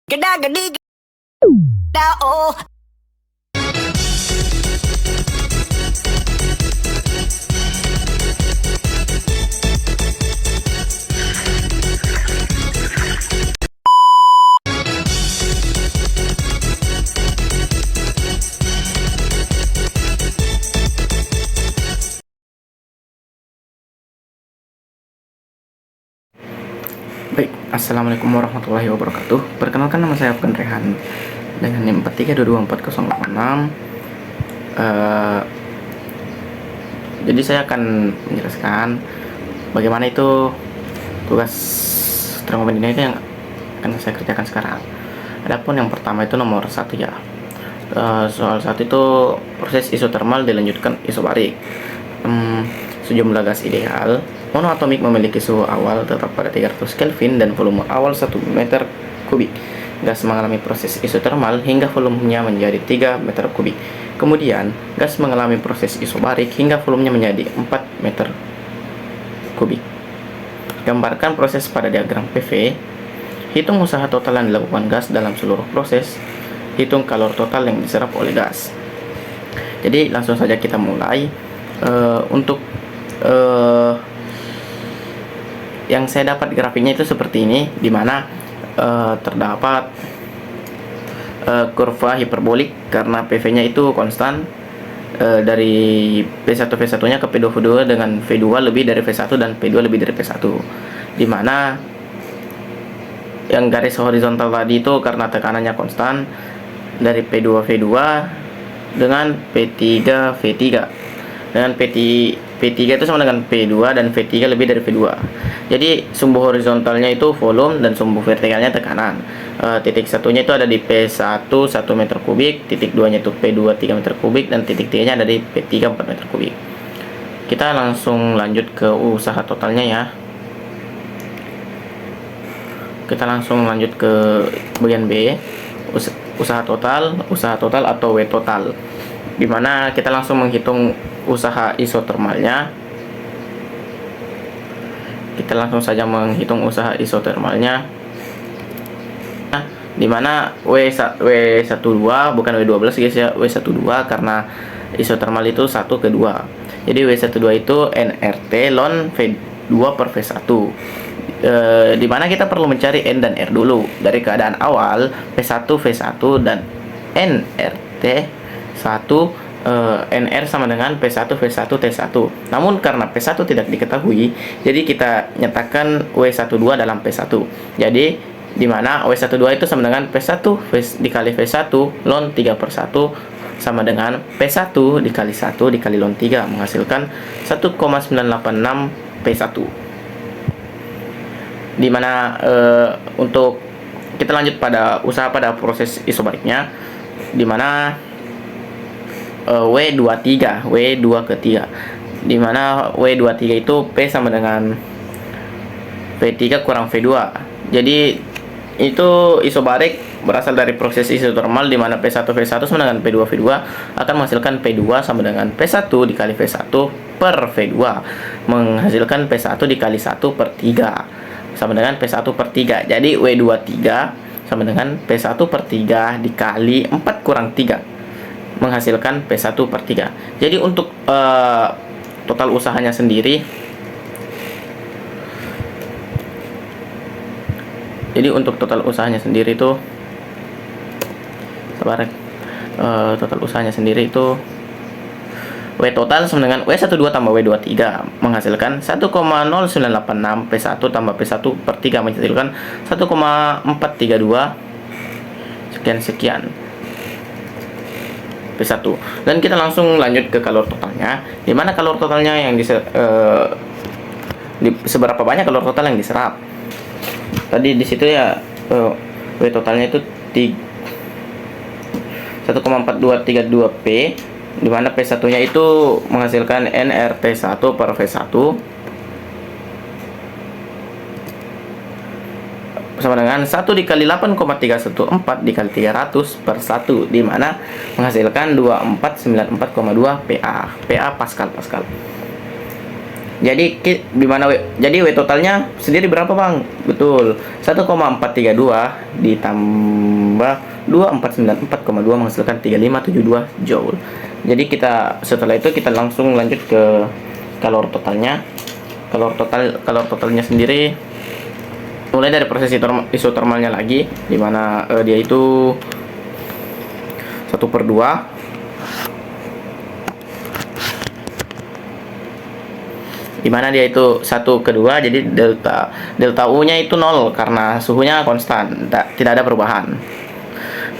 Gada gadi gada oh. Baik, Assalamualaikum warahmatullahi wabarakatuh. Perkenalkan, nama saya Afgan Rehan dengan NIM 43224086. Jadi saya akan menjelaskan bagaimana itu tugas termodinamika itu yang akan saya kerjakan sekarang. Adapun yang pertama itu nomor 1 ya. Soal 1 itu proses isotermal dilanjutkan isobarik. Sejumlah gas ideal monoatomik memiliki suhu awal tetap pada 300 Kelvin dan volume awal 1 meter kubik. Gas mengalami proses isotermal hingga volumenya menjadi 3 meter kubik. Kemudian, gas mengalami proses isobarik hingga volumenya menjadi 4 meter kubik. Gambarkan proses pada diagram PV. Hitung usaha total yang dilakukan gas dalam seluruh proses. Hitung kalor total yang diserap oleh gas. Jadi, langsung saja kita mulai. Yang saya dapat grafiknya itu seperti ini, dimana terdapat kurva hiperbolik karena PV-nya itu konstan dari P1 V1 nya ke P2 V2 dengan V2 lebih dari V1 dan P2 lebih dari P1, dimana yang garis horizontal tadi itu karena tekanannya konstan dari P2 V2 dengan P3 V3 dengan P3 itu sama dengan P2 dan V3 lebih dari V2. Jadi sumbu horizontalnya itu volume dan sumbu vertikalnya tekanan. Titik satunya itu ada di P1 1 meter kubik, titik 2 nya itu P2 3 meter kubik, dan titik 3 nya ada di P3 4 meter kubik. Kita langsung lanjut ke usaha totalnya ya. Kita langsung lanjut ke bagian B, usaha total atau W total, dimana kita langsung menghitung usaha isotermalnya. Kita langsung saja menghitung usaha isotermalnya, dimana W12 bukan W12 guys ya, W12 karena isotermal itu 1 ke 2. Jadi W12 itu nRT ln V2 per V1. Dimana kita perlu mencari N dan R dulu. Dari keadaan awal P1 V1 dan nRT 1 NR sama dengan P1 V1 T1. Namun karena P1 tidak diketahui, jadi kita nyatakan W12 dalam P1. Jadi dimana W12 itu sama dengan P1 dikali V1 ln 3/1 sama dengan P1 dikali 1 dikali ln 3, menghasilkan 1,986 P1. Dimana untuk kita lanjut pada usaha pada proses isobariknya, dimana W23 ke 3, dimana W23 itu P sama dengan V3 kurang V2. Jadi itu isobarik berasal dari proses isotermal, dimana P1 V1 sama dengan P2 V2 akan menghasilkan P2 sama dengan P1 dikali V1 per V2, menghasilkan P1 dikali 1 per 3 sama dengan P1 per 3. Jadi W23 sama dengan P1 per 3 dikali 4 kurang 3, menghasilkan P1 per 3. Jadi untuk total usahanya sendiri, itu total usahanya sendiri itu W total sama dengan W12 tambah W23 menghasilkan 1,0986 P1 tambah P1 per 3 menghasilkan 1,432 sekian P1. Dan kita langsung lanjut ke kalor totalnya, dimana kalor totalnya yang seberapa banyak kalor total yang diserap. Tadi di situ ya, W totalnya itu 1,4232 P, dimana P1 nya itu menghasilkan nRT1 per V1 sama dengan 1 dikali 8,314 dikali 300 per 1, dimana menghasilkan 2494,2 PA Pascal. Di mana jadi W totalnya sendiri berapa, Bang? Betul. 1,432 ditambah 2494,2 menghasilkan 3572 joule. Jadi setelah itu kita langsung lanjut ke kalor totalnya. Kalor totalnya sendiri mulai dari proses isotermalnya lagi, di mana dia itu 1/2, dimana dia itu 1/2, jadi delta U nya itu 0 karena suhunya konstan, tidak ada perubahan.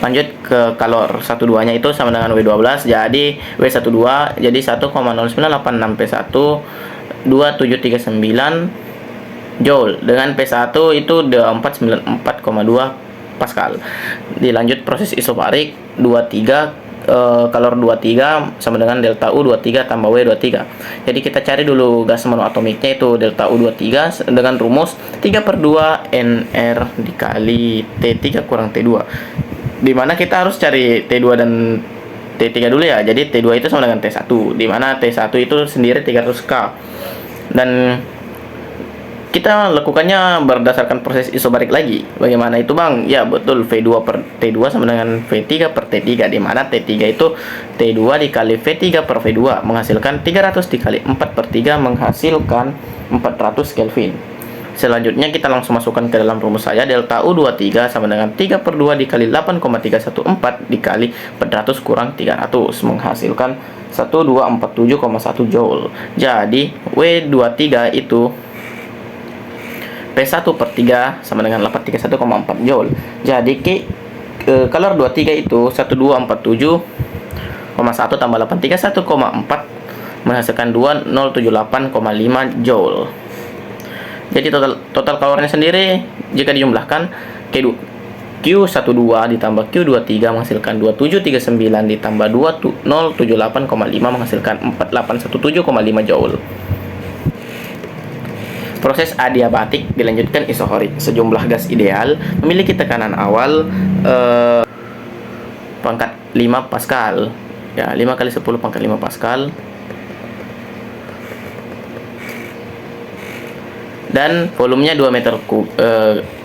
Lanjut ke kalor 1,2 nya itu sama dengan W12, jadi W12 jadi 1,0986 P1 2739 joule, dengan P1 itu 494,2 Pascal. Dilanjut proses isobarik 23, kalor 23 sama dengan delta U 23 tambah W23. Jadi kita cari dulu gas monoatomiknya, itu delta U23 dengan rumus 3/2 NR dikali T3 kurang T2, dimana kita harus cari T2 dan T3 dulu ya. Jadi T2 itu sama dengan T1, dimana T1 itu sendiri 300K, dan kita lakukannya berdasarkan proses isobarik lagi. Bagaimana itu, Bang? Ya betul, V2 per T2 sama dengan V3 per T3, di mana T3 itu T2 dikali V3 per V2 menghasilkan 300 dikali 4/3 menghasilkan 400 Kelvin. Selanjutnya kita langsung masukkan ke dalam rumus saya, delta U23 sama dengan 3/2 dikali 8,314 dikali 400 kurang 300 menghasilkan 1247,1 joule. Jadi W23 itu P1/3 sama dengan 831,4 joule. Jadi kalor 23 itu 1247,1 tambah 831,4 menghasilkan 2078,5 joule. Jadi total kalornya sendiri jika dijumlahkan Q12 ditambah Q23 menghasilkan 2739 ditambah 2078,5 menghasilkan 4817,5 joule. Proses adiabatik dilanjutkan isohorik. Sejumlah gas ideal memiliki tekanan awal pangkat 5 Pascal. Ya, 5 kali 10 pangkat 5 Pascal. Dan volumenya 2 meter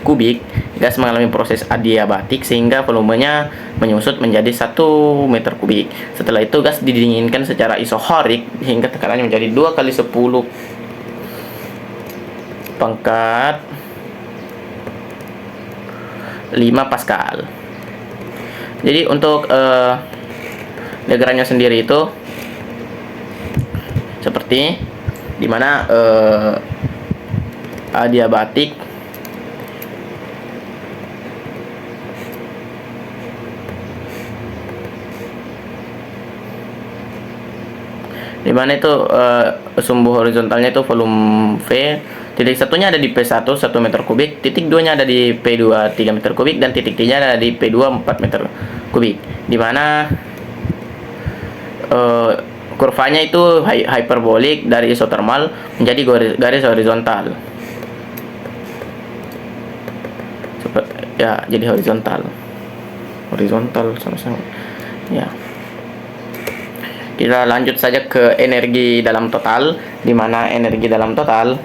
kubik. Gas mengalami proses adiabatik sehingga volumenya menyusut menjadi 1 meter kubik. Setelah itu gas didinginkan secara isohorik hingga tekanannya menjadi 2 kali 10 pangkat 5 Pascal. Jadi untuk diagramnya sendiri itu seperti dimana adiabatik dimana itu sumbu horizontalnya itu volume V. Titik satunya ada di P1 1 meter kubik, titik 2 nya ada di P2 3 meter kubik, dan titik 3 nya ada di P2 4 meter kubik, dimana kurvanya itu hyperbolik dari isotermal menjadi garis horizontal. Ya, jadi horizontal sama-sama ya. Kita lanjut saja ke energi dalam total, di mana energi dalam total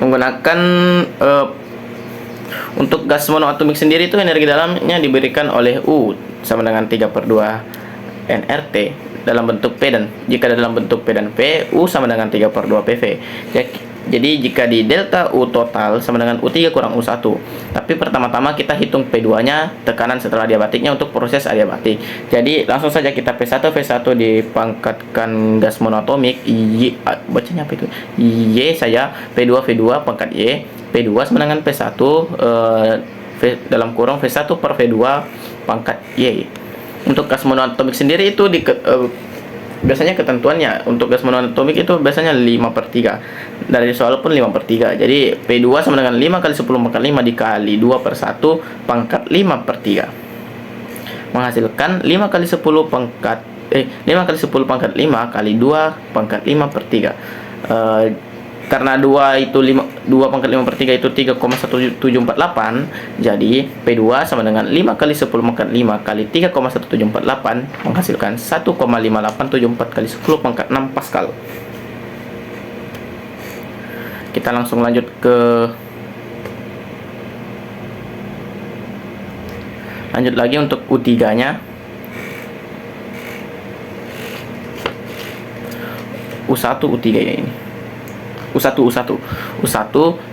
menggunakan untuk gas monoatomik sendiri itu energi dalamnya diberikan oleh U sama dengan 3/2 nRT dalam bentuk P, dan jika dalam bentuk P dan P, U sama dengan 3/2 PV. Jadi jika di delta U total sama dengan U3 kurang U1. Tapi pertama-tama kita hitung P2 nya, tekanan setelah adiabatiknya untuk proses adiabatik. Jadi langsung saja kita P1 V1 dipangkatkan gas monoatomik Y, bacanya apa itu? Y saya, P2 V2 pangkat Y, P2 sama dengan P1 dalam kurung V1 per V2 pangkat Y. Untuk gas monoatomik sendiri itu biasanya ketentuannya untuk gas monoatomik itu biasanya 5/3. Dari soal pun 5/3. Jadi P2 sama dengan 5 kali 10 pangkat 5 dikali 2/1 pangkat 5/3 menghasilkan 5 kali 10 5 kali 10 pangkat 5 kali 2 pangkat 5/3. karena 2 itu 2 pangkat 5 per 3 itu 3,1748, jadi P2 sama dengan 5 kali 10 pangkat 5 kali 3,1748 menghasilkan 1,5874 kali 10 pangkat 6 Pascal. Kita langsung lanjut lagi untuk U3 nya. U1 U3 ya ini. U1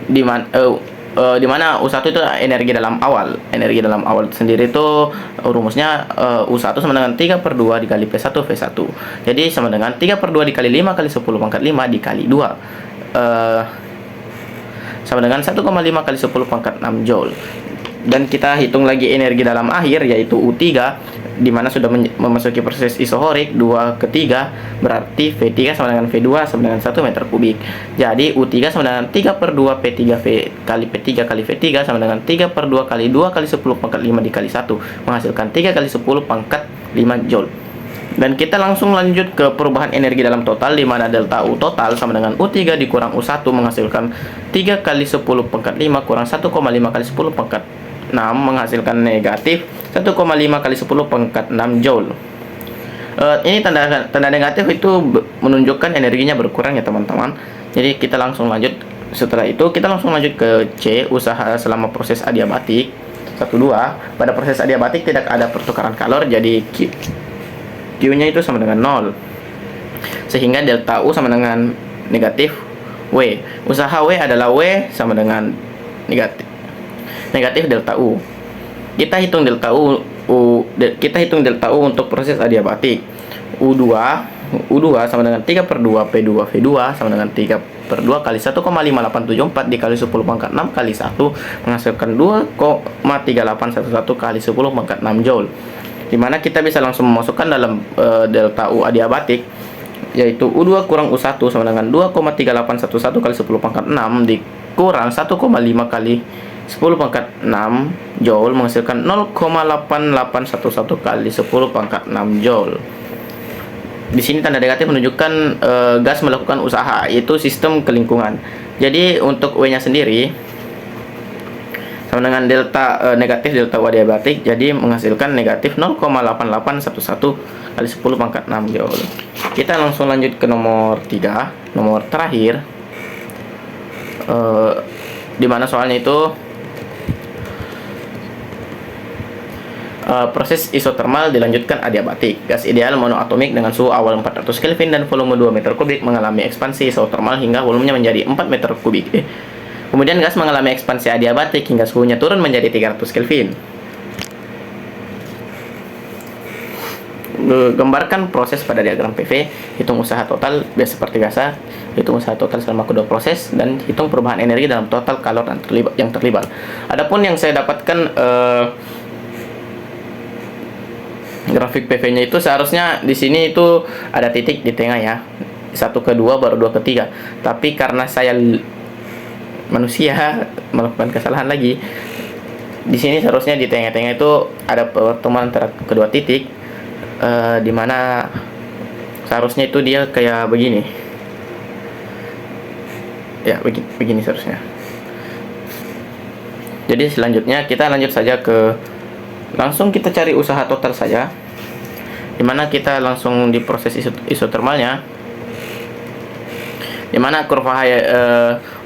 di mana U1 itu energi dalam awal. Energi dalam awal sendiri itu rumusnya U1 sama dengan 3/2 dikali P1 V1. Jadi sama dengan 3/2 dikali 5 kali 10 pangkat 5 dikali 2. Sama dengan 1,5 kali 10 pangkat 6 Joule. Dan kita hitung lagi energi dalam akhir yaitu U3, di mana sudah memasuki proses isohorik 2/3, berarti V3 sama dengan V2 sama dengan 1 meter kubik. Jadi U3 sama dengan 3/2 P3V kali P3 kali V3 sama dengan 3/2 kali 2 kali 10 pangkat 5 dikali 1 menghasilkan 3 kali 10 pangkat 5 Joule. Dan kita langsung lanjut ke perubahan energi dalam total, di mana delta U total sama dengan U3 dikurang U1 menghasilkan 3 kali 10 pangkat 5 kurang 1,5 kali 10 pangkat 6 menghasilkan negatif 1,5 kali 10 pangkat 6 Joule. Ini tanda negatif itu menunjukkan energinya berkurang ya teman-teman. Jadi kita langsung lanjut. Setelah itu kita langsung lanjut ke C, usaha selama proses adiabatik. 1-2. Pada proses adiabatik tidak ada pertukaran kalor, jadi Q-nya itu sama dengan 0. Sehingga delta U sama dengan negatif W. Usaha W adalah W sama dengan negatif delta U. Kita hitung delta U untuk proses adiabatik. U2 sama dengan 3/2 P2 V2 sama dengan 3/2 kali 1,5874 dikali 10 pangkat 6 kali 1 menghasilkan 2,3811 kali 10 pangkat 6 Joule. Dimana kita bisa langsung memasukkan dalam delta U adiabatik, yaitu U2 kurang U1 sama dengan 2,3811 kali 10 pangkat 6 dikurang 1,5 kali 10 pangkat 6 Joule menghasilkan 0,8811 kali 10 pangkat 6 Joule. Di sini tanda negatif menunjukkan gas melakukan usaha, yaitu sistem kelingkungan. Jadi untuk W-nya sendiri sama dengan negatif delta U adiabatik, jadi menghasilkan negatif 0,8811 kali 10 pangkat 6 Joule. Kita langsung lanjut ke nomor 3, nomor terakhir, di mana soalnya itu proses isotermal dilanjutkan adiabatik. Gas ideal monoatomik dengan suhu awal 400 Kelvin dan volume 2 meter kubik mengalami ekspansi isotermal hingga volumenya menjadi 4 meter kubik. Kemudian gas mengalami ekspansi adiabatik hingga suhunya turun menjadi 300 Kelvin. Gambarkan proses pada diagram PV. Hitung usaha total seperti biasa. Hitung usaha total selama kedua proses dan hitung perubahan energi dalam total kalor yang terlibat. Adapun yang saya dapatkan grafik PV-nya itu seharusnya di sini itu ada titik di tengah ya. 1 ke 2 baru 2 ke 3. Tapi karena saya manusia melakukan kesalahan lagi, di sini seharusnya di tengah-tengah itu ada pertemuan antara kedua titik, di mana seharusnya itu dia kayak begini. Ya, begini seharusnya. Jadi selanjutnya kita lanjut saja langsung kita cari usaha total saja, dimana kita langsung di proses isotermalnya, dimana kurva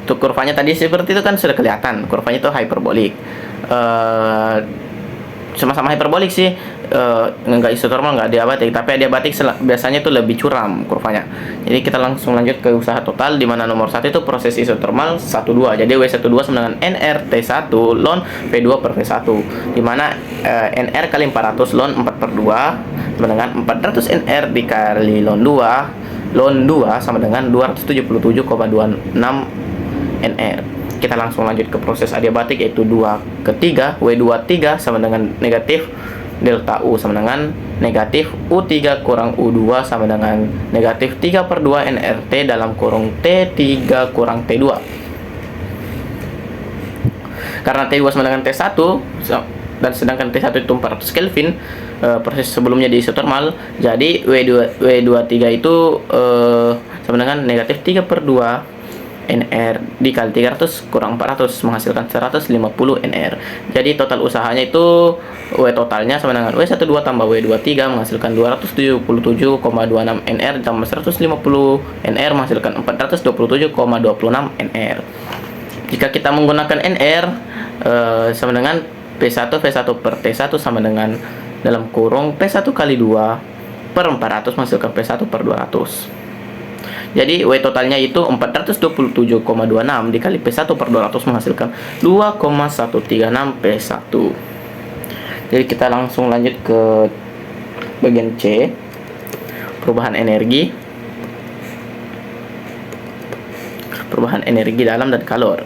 untuk kurvanya tadi seperti itu kan sudah kelihatan, kurvanya itu hyperbolik, sama-sama hyperbolik sih, nggak isotermal nggak adiabatik, tapi adiabatik biasanya itu lebih curam kurvanya. Jadi kita langsung lanjut ke usaha total, di mana nomor 1 itu proses isotermal 1,2. Jadi W12 sama dengan NRT1 ln P2 per V1, di mana NR kali 400 ln 4/2 sama dengan 400 NR dikali ln 2 sama dengan 277,26 NR. Kita langsung lanjut ke proses adiabatik, yaitu 2 ke 3 W23 sama dengan negatif delta U sama dengan negatif U3 kurang U2 sama dengan negatif 3/2 NRT dalam kurung T3 kurang T2. Karena T2 sama dengan T1 dan sedangkan T1 itu 400 Kelvin, proses sebelumnya di isotermal, jadi W23 itu sama dengan negatif 3/2 NR dikali 300 kurang 400 menghasilkan 150 NR. Jadi total usahanya itu W totalnya sama dengan W12 tambah W23 menghasilkan 277,26 NR tambah 150 NR menghasilkan 427,26 NR. Jika kita menggunakan NR sama dengan P1 per T1 sama dengan dalam kurung P1 kali 2 per 400 menghasilkan P1 per 200. Jadi W totalnya itu 427,26 dikali P1 per 200 menghasilkan 2,136 P1. Jadi kita langsung lanjut ke bagian C, perubahan energi. Perubahan energi dalam dan kalor.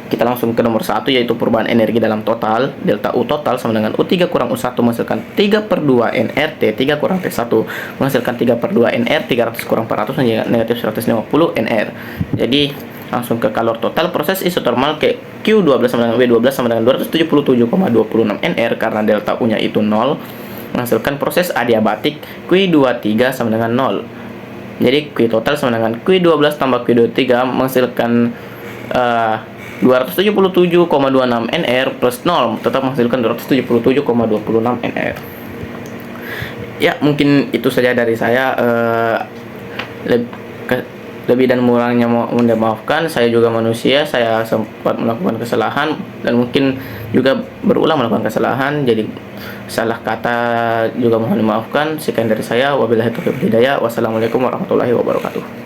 Kita langsung ke nomor 1, yaitu perubahan energi dalam total. Delta U total sama dengan U3 kurang U1 menghasilkan 3 per 2 NR, T3 kurang T1 menghasilkan 3 per 2 NR, 300 kurang 400 menjadi negatif 150 NR. Jadi langsung ke kalor total. Proses isotermal ke Q12 sama dengan W12 sama dengan 277,26 NR karena delta U nya itu 0 menghasilkan proses adiabatik Q23 sama dengan 0. Jadi Q total sama dengan Q12 tambah Q23 menghasilkan 277,26 NR plus 0 tetap menghasilkan 277,26 NR. Ya, mungkin itu saja dari saya. Lebih dan kurangnya mohon dimaafkan. Saya juga manusia, saya sempat melakukan kesalahan dan mungkin juga berulang melakukan kesalahan. Jadi salah kata juga mohon dimaafkan. Sekian dari saya. Wabillahi taufiq wal hidayah. Wassalamualaikum warahmatullahi wabarakatuh.